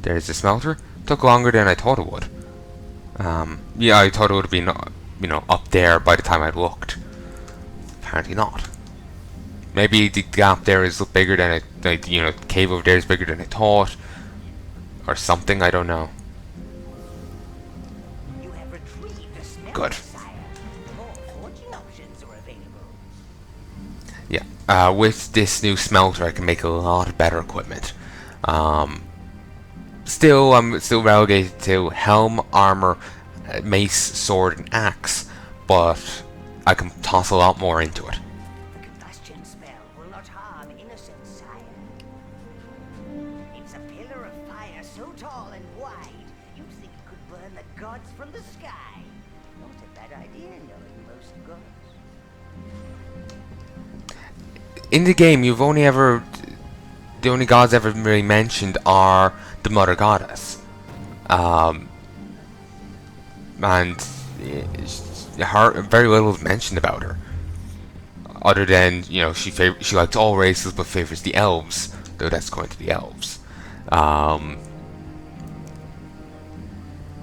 There's the smelter. Took longer than I thought it would. Yeah, I thought it would have been, up there by the time I'd looked. Apparently not. Maybe the gap there is bigger than the cave over there is bigger than I thought, or something. I don't know. You have retrieved a smelter, Good. sire. More forging options are available. Yeah. With this new smelter, I can make a lot better equipment. Still, I'm still relegated to helm, armor, mace, sword, and axe, but I can toss a lot more into it. The combustion smell will not harm innocent, sire. It's a pillar of fire so tall and wide, you'd think it could burn the gods from the sky. Not a bad idea, knowing most gods. In the game, the only gods ever really mentioned are the Mother Goddess, and very little is mentioned about her, other than she likes all races but favors the elves, though that's going to the elves.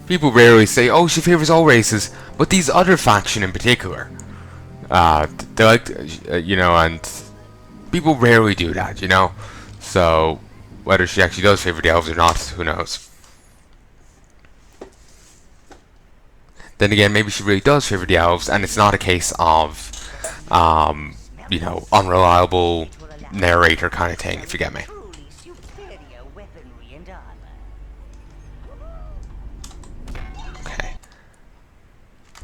People rarely say, "Oh, she favors all races," but these other faction in particular, they like, and people rarely do that, So whether she actually does favor the elves or not, who knows? Then again, maybe she really does favor the elves, and it's not a case of, unreliable narrator kind of thing, if you get me. Truly superior weaponry and armor. Okay.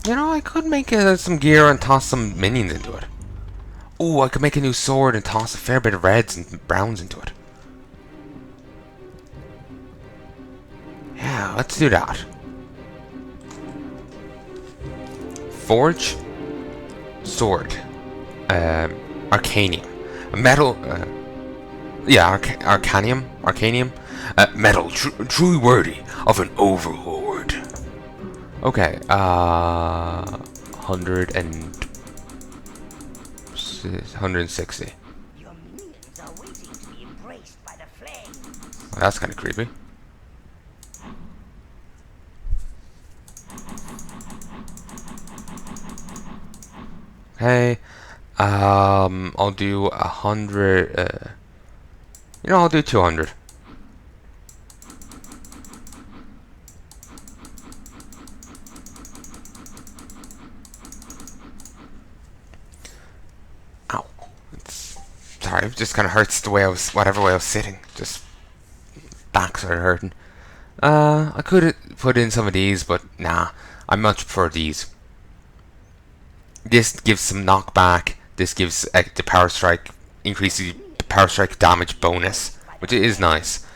I could make some gear and toss some minions into it. Ooh, I could make a new sword and toss a fair bit of reds and browns into it. Yeah, let's do that. Forge, sword, arcanium, metal, arcanium, metal, truly worthy of an overlord. Okay, 160. Your minions are waiting to be embraced by the flames. Well, that's kind of creepy. Okay, I'll do 100. I'll do 200. Ow! Sorry, it just kind of hurts the way whatever way I was sitting. Just back started hurting. I could put in some of these, but nah, I much prefer these. This gives some knockback. This gives the power strike, increases the power strike damage bonus, which is nice.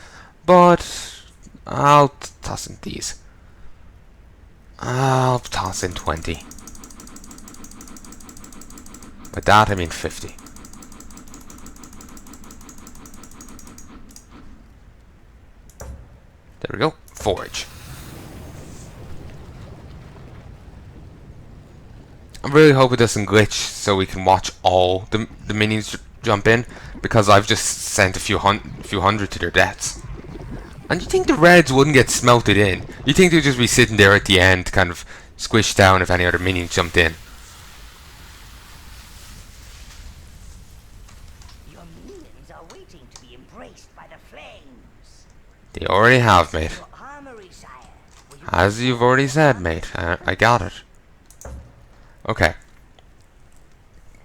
But I'll toss in these. I'll toss in 20. By that I mean 50. There we go. Forge. I really hope it doesn't glitch so we can watch all the minions jump in, because I've just sent a few hundred to their deaths. And you think the reds wouldn't get smelted in? You think they'd just be sitting there at the end, kind of squished down if any other minions jumped in? Your minions are waiting to be embraced by the flames. They already have, mate. Your armory, sire. As you've already said, mate. I got it. Okay.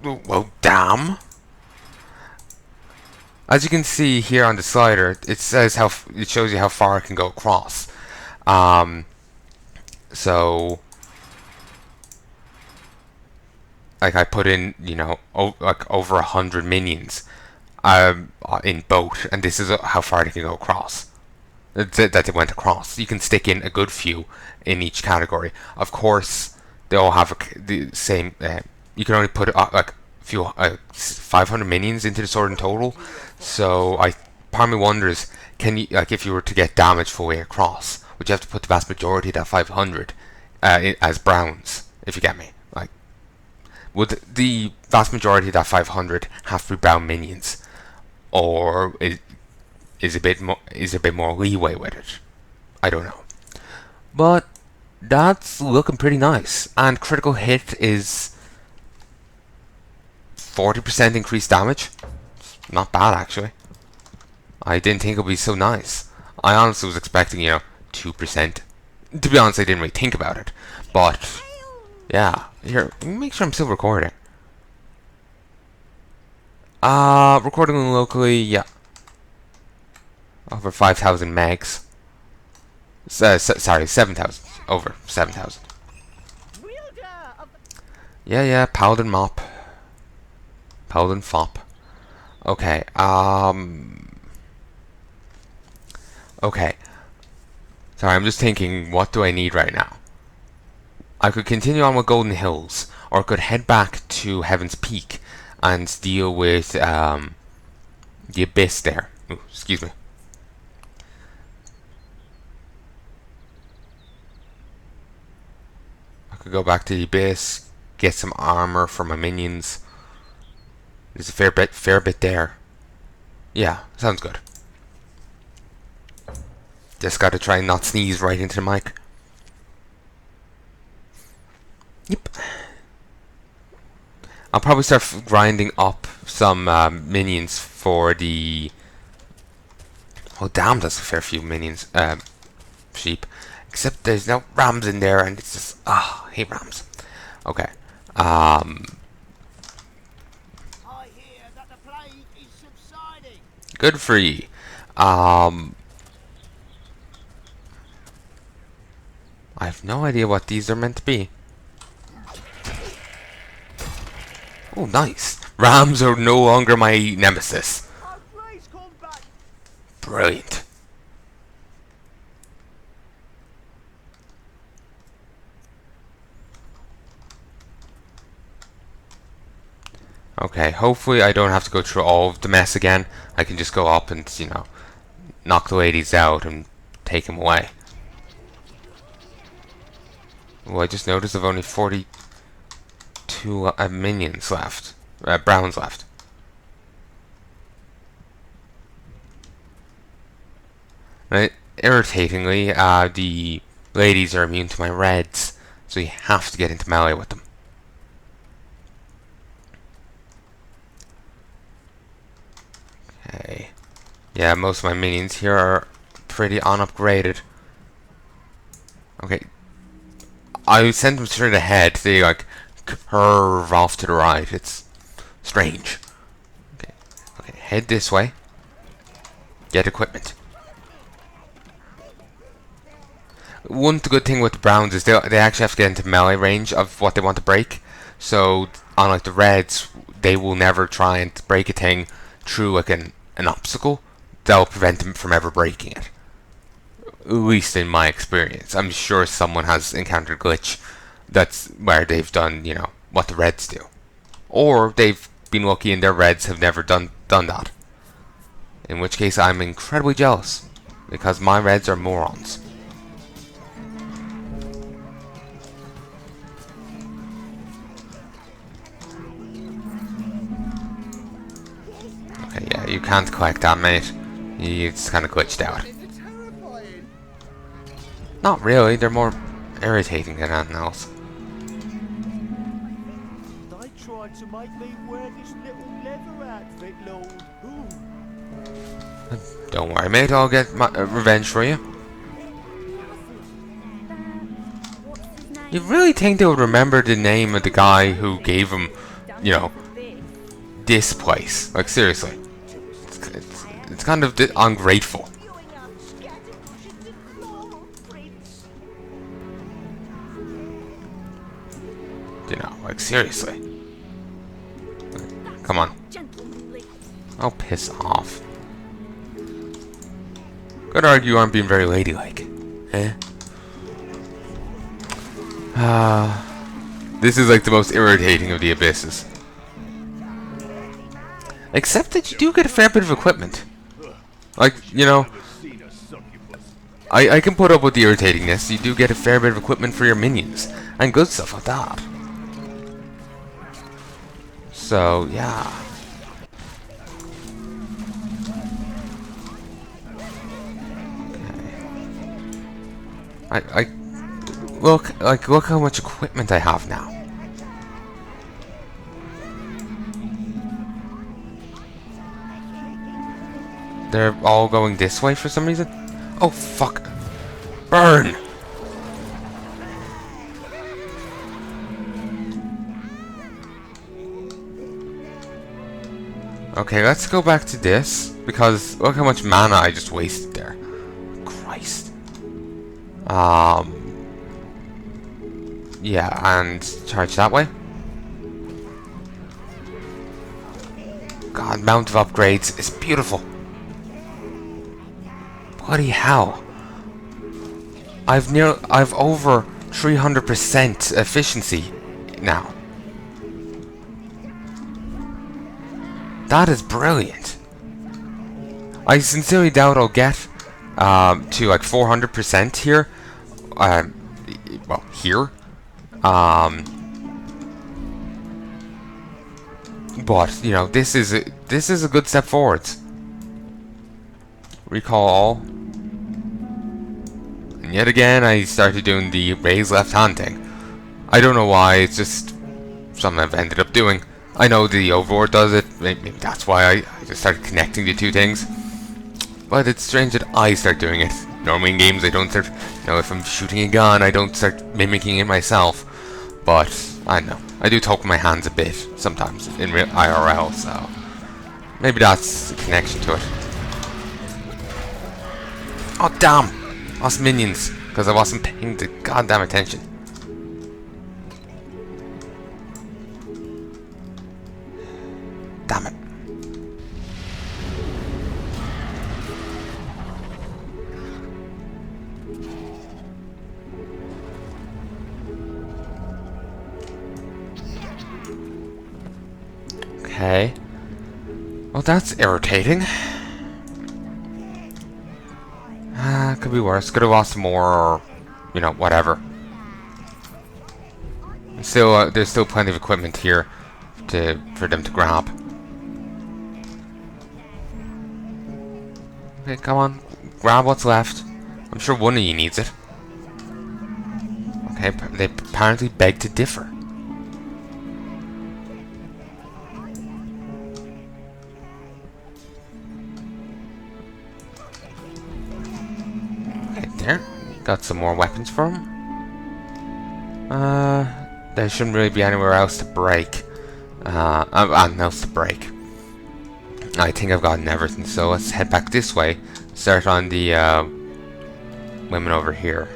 Well, damn. As you can see here on the slider, it says it shows you how far it can go across. So, like I put in, like over 100 minions, in boat, and this is how far they can go across. That they went across. You can stick in a good few in each category. Of course, they all have the same. You can only put like a few 500 minions into the sword in total. So part of me wonders, can you, like, if you were to get damage full way across, would you have to put the vast majority of that 500 as browns? If you get me, like, would the vast majority of that 500 have to be brown minions, or is a bit more leeway with it. I don't know, but that's looking pretty nice. And critical hit is 40% increased damage. Not bad actually. I didn't think it would be so nice. I honestly was expecting 2%. To be honest, I didn't really think about it, but yeah. Here, let me make sure I'm still recording. Recording locally, yeah. Over 5,000 megs. Sorry, 7,000. Over 7,000. Yeah, Paladin Mop. Paladin Fop. Okay, okay. Sorry, I'm just thinking, what do I need right now? I could continue on with Golden Hills, or I could head back to Heaven's Peak and deal with, the Abyss there. Ooh, excuse me. I could go back to the Abyss, get some armor for my minions. There's a fair bit there. Yeah, sounds good. Just gotta try and not sneeze right into the mic. Yep. I'll probably start grinding up some minions for the... Oh damn, that's a fair few minions. Sheep. Except there's no rams in there, and it's just... I hate rams. Okay. I hear that the plague is subsiding. Good for ye. I have no idea what these are meant to be. Oh, nice. Rams are no longer my nemesis. Brilliant. Okay, hopefully I don't have to go through all of the mess again. I can just go up and, knock the ladies out and take them away. Well, I just noticed I've only 42 minions left. Browns left. Right, irritatingly, the ladies are immune to my reds, so you have to get into melee with them. Okay. Yeah, most of my minions here are pretty unupgraded. Okay. I send them straight ahead. They curve off to the right. It's strange. Okay. Okay, head this way. Get equipment. One good thing with the Browns is they actually have to get into melee range of what they want to break. So, unlike the Reds, they will never try and break a thing through an obstacle. They'll prevent them from ever breaking it. At least in my experience. I'm sure someone has encountered a glitch that's where they've done, what the Reds do. Or they've been lucky and their Reds have never done that. In which case I'm incredibly jealous, because my Reds are morons. Okay, yeah, you can't collect that, mate. It's kind of glitched out. Not really, they're more irritating than anything else. They tried to make me wear this little leather outfit, Lord. Don't worry, mate, I'll get my revenge for you. You really think they would remember the name of the guy who gave them, this place? Like, seriously. It's kind of ungrateful. Like, seriously. Come on. Oh, piss off. Could argue you aren't being very ladylike. Eh? This is like the most irritating of the abysses. Except that you do get a fair bit of equipment. Like, I can put up with the irritatingness. You do get a fair bit of equipment for your minions. And good stuff like that. So, yeah. I look how much equipment I have now. They're all going this way for some reason. Oh fuck! Burn! Okay, let's go back to this, because look how much mana I just wasted there. Christ. Yeah, and charge that way. God, Mount of Upgrades is beautiful. Bloody hell. I've over 300% efficiency now. That is brilliant. I sincerely doubt I'll get to like 400% here. Well, here. But you know, this is a good step forwards. Recall all. And yet again, I started doing the raise left hand thing. I don't know why. It's just something I've ended up doing. I know the Overlord does it. Maybe that's why I just started connecting the two things. But it's strange that I start doing it. Normally in games, I don't start. You know, if I'm shooting a gun, I don't start mimicking it myself. But I don't know. I do talk with my hands a bit sometimes in real IRL, so maybe that's the connection to it. Oh damn! Lost minions because I wasn't paying the goddamn attention. Damn it. Okay. Well, that's irritating. Could be worse. Could have lost more, or, you know, whatever. Still, there's still plenty of equipment here for them to grab. Okay, come on. Grab what's left. I'm sure one of you needs it. Okay, they apparently beg to differ. Okay, there. Got some more weapons for him. There shouldn't really be anywhere else to break. Else to break. I think I've gotten everything, so let's head back this way. Start on the women over here.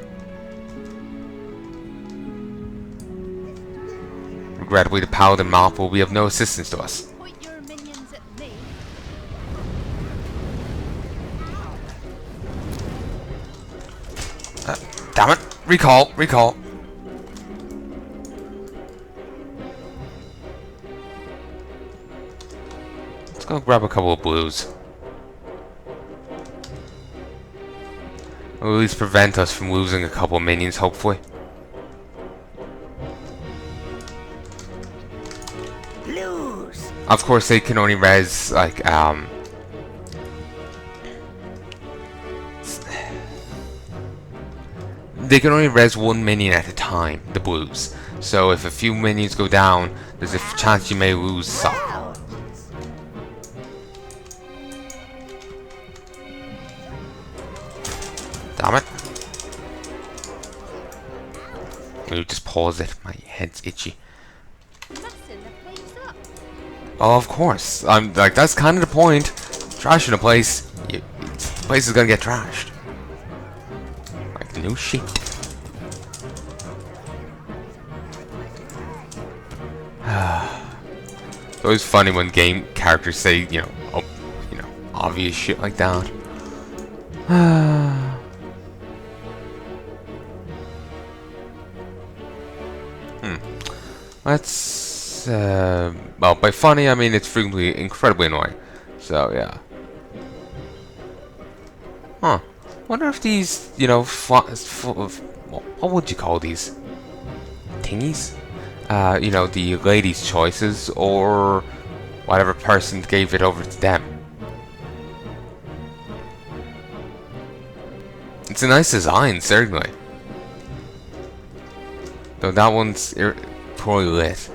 Regrettably, the paladin mop will be of no assistance to us. Point your minions at me. Damn it! Recall! Recall! Let's go grab a couple of blues. Will at least prevent us from losing a couple of minions, hopefully. Blues. Of course, they can only res, like, they can only res one minion at a time, the blues. So if a few minions go down, there's a chance you may lose some. Damn it. Let me just pause it, my head's itchy. Messing the place up. Oh, of course. I'm like, that's kind of the point. Trashing a place, the place is gonna get trashed. Like new shit. It's always funny when game characters say, obvious shit like that. Let's, well, by funny, I mean it's frequently incredibly annoying. So, yeah. Huh. Wonder if these, what would you call these? Thingies? The ladies' choices, or whatever person gave it over to them. It's a nice design, certainly. Though that one's poorly lit.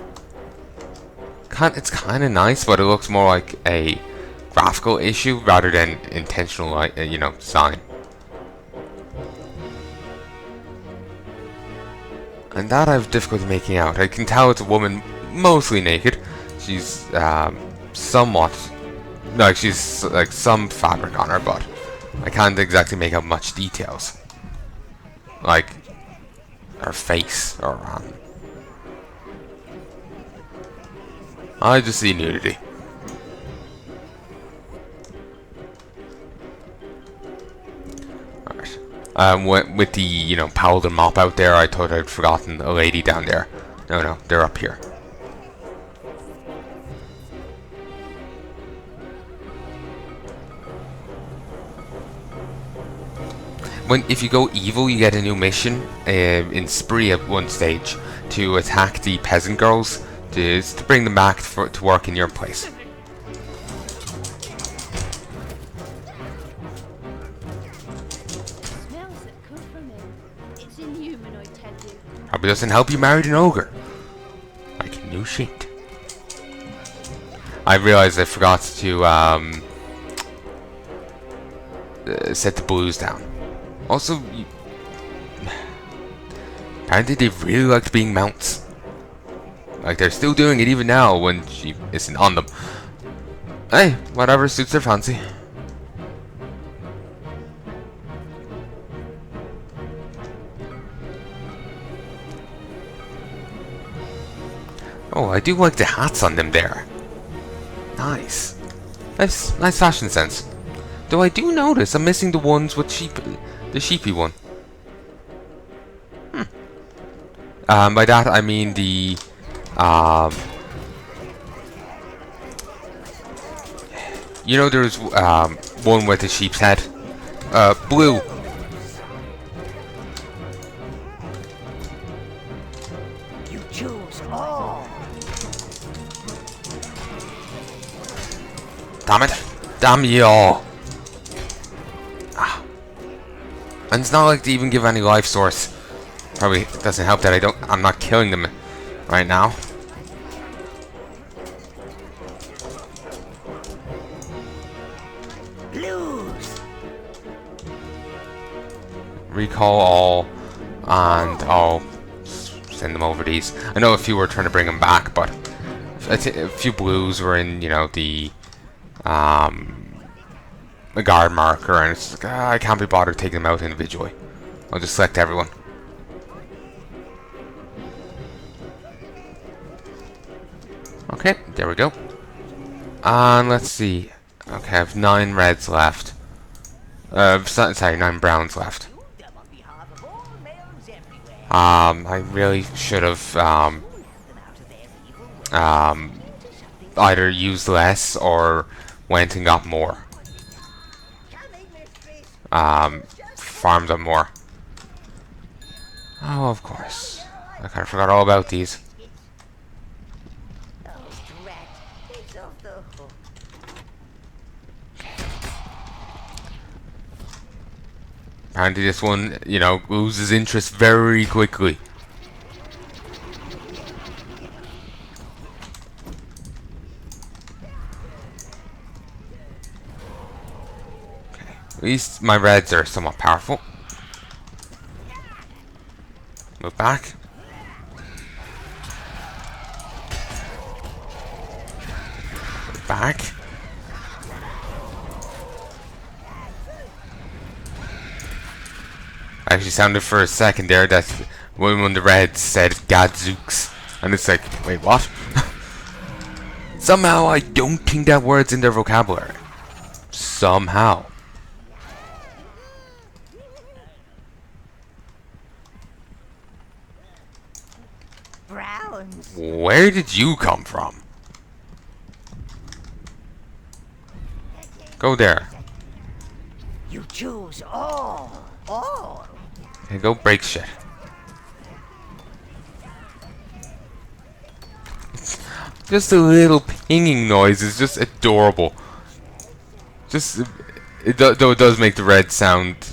It's kind of nice, but it looks more like a graphical issue rather than intentional, design. And that I have difficulty making out. I can tell it's a woman, mostly naked. She's somewhat, like she's like some fabric on her, but I can't exactly make out much details, like her face or I just see nudity. With the, powder mop out there, I thought I'd forgotten a lady down there. No, they're up here. If you go evil, you get a new mission in Spree at one stage to attack the peasant girls to bring them back to work in your place. Probably doesn't help you married an ogre. Like new shit. I realized I forgot to set the blues down. Also, apparently they really liked being mounts. Like they're still doing it even now when she isn't on them. Hey, whatever suits their fancy. Oh, I do like the hats on them there. Nice. Nice fashion sense. Though I do notice I'm missing the ones with the sheepy one. By that I mean the there's one with the sheep's head. Blue. You choose all. Damn it. Damn you all. And it's not like they even give any life source. Probably doesn't help that I'm not killing them right now. Blues. Recall all, and I'll send them over these. I know a few were trying to bring them back, but a few blues were in, the guard marker, and it's like, I can't be bothered taking them out individually. I'll just select everyone. Okay, there we go. And let's see. Okay, I have 9 reds left. Sorry, 9 browns left. I really should have either used less or went and got more. Farmed them more. Oh, of course. I kind of forgot all about these. Apparently this one, loses interest very quickly. Okay. At least my reds are somewhat powerful. Move back. Move back. Actually sounded for a second there that one of the reds said Gadzooks, and it's like, wait, what? Somehow I don't think that word's in their vocabulary. Somehow. Browns. Where did you come from? Go there. You choose all. All. Okay, go break shit. Just a little pinging noise is just adorable. Though it does make the red sound